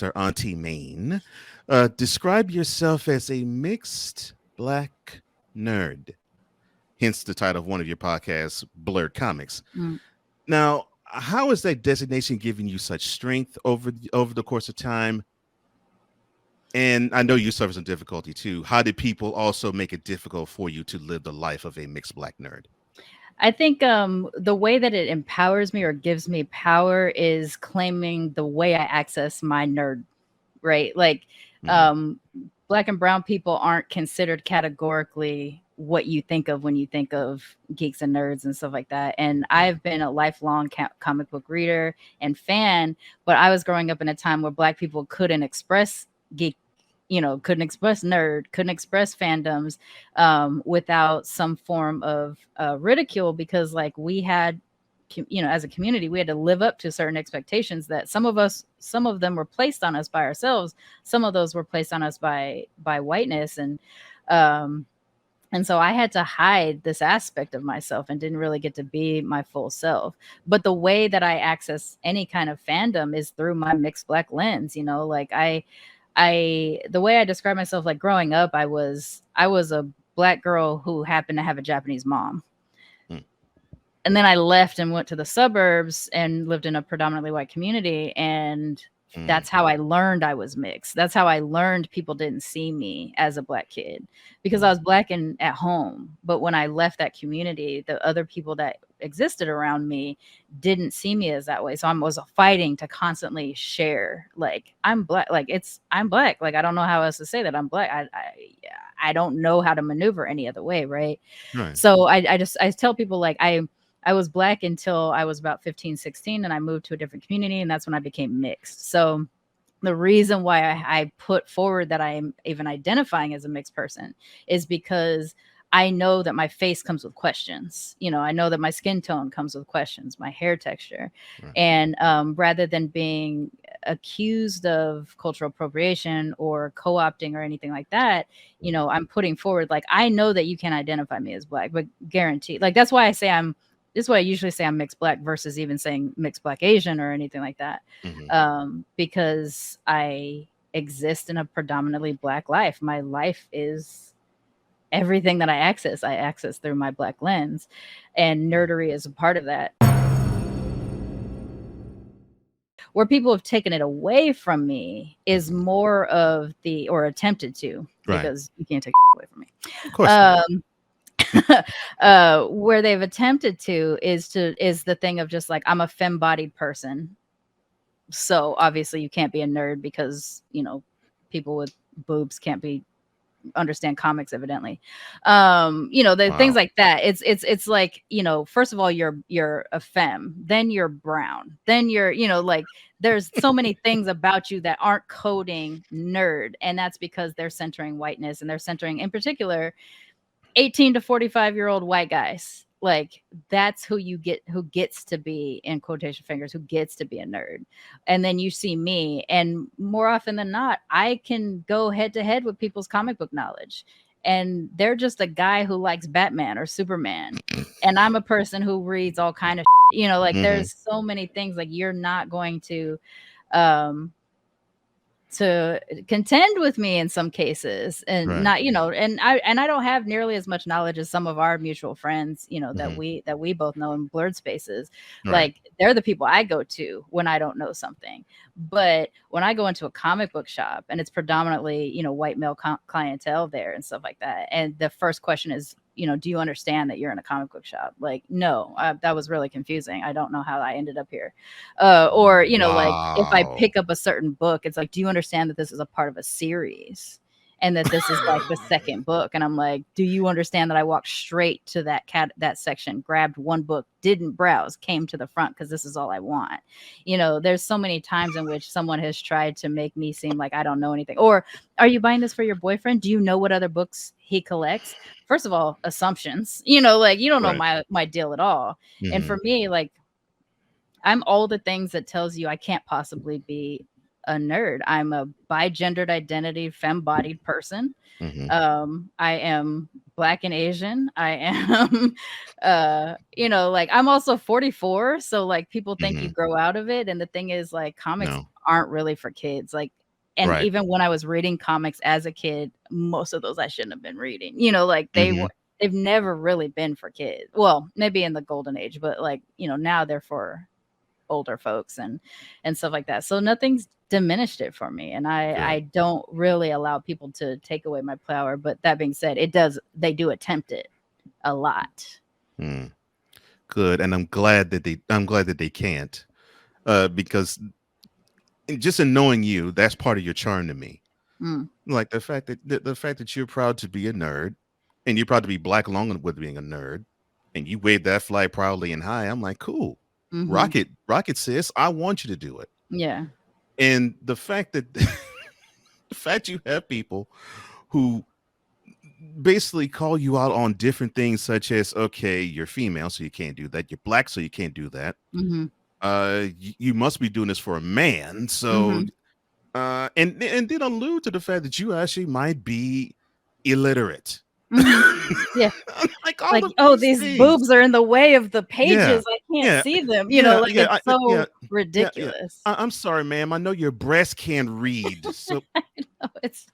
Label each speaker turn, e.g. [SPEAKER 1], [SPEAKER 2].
[SPEAKER 1] producer, Auntie Maine. Describe yourself as a mixed black nerd, hence the title of one of your podcasts, Blurred Comics.
[SPEAKER 2] Mm.
[SPEAKER 1] Now, how is that designation giving you such strength over the course of time? And I know you suffer some difficulty too. How did people also make it difficult for you to live the life of a mixed black nerd?
[SPEAKER 2] I think the way that it empowers me or gives me power is claiming the way I access my nerd, right? Like,
[SPEAKER 1] Mhm.
[SPEAKER 2] um, black and brown people aren't considered categorically what you think of when you think of geeks and nerds and stuff like that. And I've been a lifelong comic book reader and fan, but I was growing up in a time where black people couldn't express geek, couldn't express nerd, couldn't express fandoms without some form of ridicule, because like we had, as a community, we had to live up to certain expectations that some of them were placed on us by ourselves. Some of those were placed on us by whiteness. Um, and so I had to hide this aspect of myself and didn't really get to be my full self. But the way that I access any kind of fandom is through my mixed black lens. Like the way I describe myself, like growing up, I was a black girl who happened to have a Japanese mom.
[SPEAKER 1] Mm.
[SPEAKER 2] And then I left and went to the suburbs and lived in a predominantly white community. And that's how I learned I was mixed. That's how I learned people didn't see me as a black kid, because I was black and at home. But when I left that community, the other people that existed around me didn't see me as that way. So I was fighting to constantly share, like, I'm black, like I'm black. Like, I don't know how else to say that I'm black. I don't know how to maneuver any other way. Right.
[SPEAKER 1] Right.
[SPEAKER 2] So I tell people, like, I was black until I was about 15, 16, and I moved to a different community, and that's when I became mixed. So the reason why I put forward that I am even identifying as a mixed person is because I know that my face comes with questions. I know that my skin tone comes with questions, my hair texture.
[SPEAKER 1] Right.
[SPEAKER 2] And rather than being accused of cultural appropriation or co-opting or anything like that, I'm putting forward, like, I know that you can identify me as black, but guaranteed. Like, that's why I usually say I'm mixed black versus even saying mixed black Asian or anything like that. Because I exist in a predominantly black life. My life is everything that I access through my black lens, and nerdery is a part of that. Where people have taken it away from me is more of or attempted to, because you can't take away from me.
[SPEAKER 1] Of course not.
[SPEAKER 2] Where they've attempted to is the thing of just like, I'm a femme-bodied person, so obviously you can't be a nerd because people with boobs can't understand comics, evidently. Things like that. It's like, first of all, you're a femme, then you're brown, then you're like, there's so many things about you that aren't coding nerd, and that's because they're centering whiteness, and they're centering in particular 18 to 45-year-old white guys. Like, that's who gets to be, in quotation fingers, who gets to be a nerd. And then you see me, and more often than not, I can go head to head with people's comic book knowledge. And they're just a guy who likes Batman or Superman. And I'm a person who reads all kind of like, there's so many things, like, you're not going to contend with me in some cases, and not, and I don't have nearly as much knowledge as some of our mutual friends, that we both know in blurred spaces. Like, they're the people I go to when I don't know something. But when I go into a comic book shop, and it's predominantly, white male clientele there and stuff like that, and the first question is, do you understand that you're in a comic book shop? Like, no, that was really confusing. I don't know how I ended up here. Or, like, if I pick up a certain book, it's like, do you understand that this is a part of a series? And that this is like the second book. And I'm like, do you understand that I walked straight to that section, grabbed one book, didn't browse, came to the front because this is all I want? There's so many times in which someone has tried to make me seem like I don't know anything. Or, are you buying this for your boyfriend? Do you know what other books he collects? First of all, assumptions, like, you don't know my deal at all. And for me, like, I'm all the things that tells you I can't possibly be a nerd. I'm a bi-gendered identity, femme-bodied person. I am Black and Asian. I am, like I'm also 44. So like people think you grow out of it. And the thing is like comics aren't really for kids. Like, and even when I was reading comics as a kid, most of those I shouldn't have been reading, like they've never really been for kids. Well, maybe in the golden age, but like, now they're for older folks and stuff like that. So nothing's diminished it for me. And I don't really allow people to take away my power. But that being said, they do attempt it a lot.
[SPEAKER 1] Good. And I'm glad that they can't, because just in knowing you, that's part of your charm to me. Like the fact that you're proud to be a nerd, and you're proud to be Black along with being a nerd, and you wave that flag proudly and high. I'm like, cool. Rocket sis, I want you to do it.
[SPEAKER 2] Yeah.
[SPEAKER 1] And the fact that you have people who basically call you out on different things, such as, okay, you're female, so you can't do that. You're Black, so you can't do that. You must be doing this for a man. So, and then allude to the fact that you actually might be illiterate.
[SPEAKER 2] Yeah. These boobs are in the way of the pages. I can't see them. It's so ridiculous.
[SPEAKER 1] I'm sorry, ma'am. I know your breast can't read. So
[SPEAKER 2] I know, it's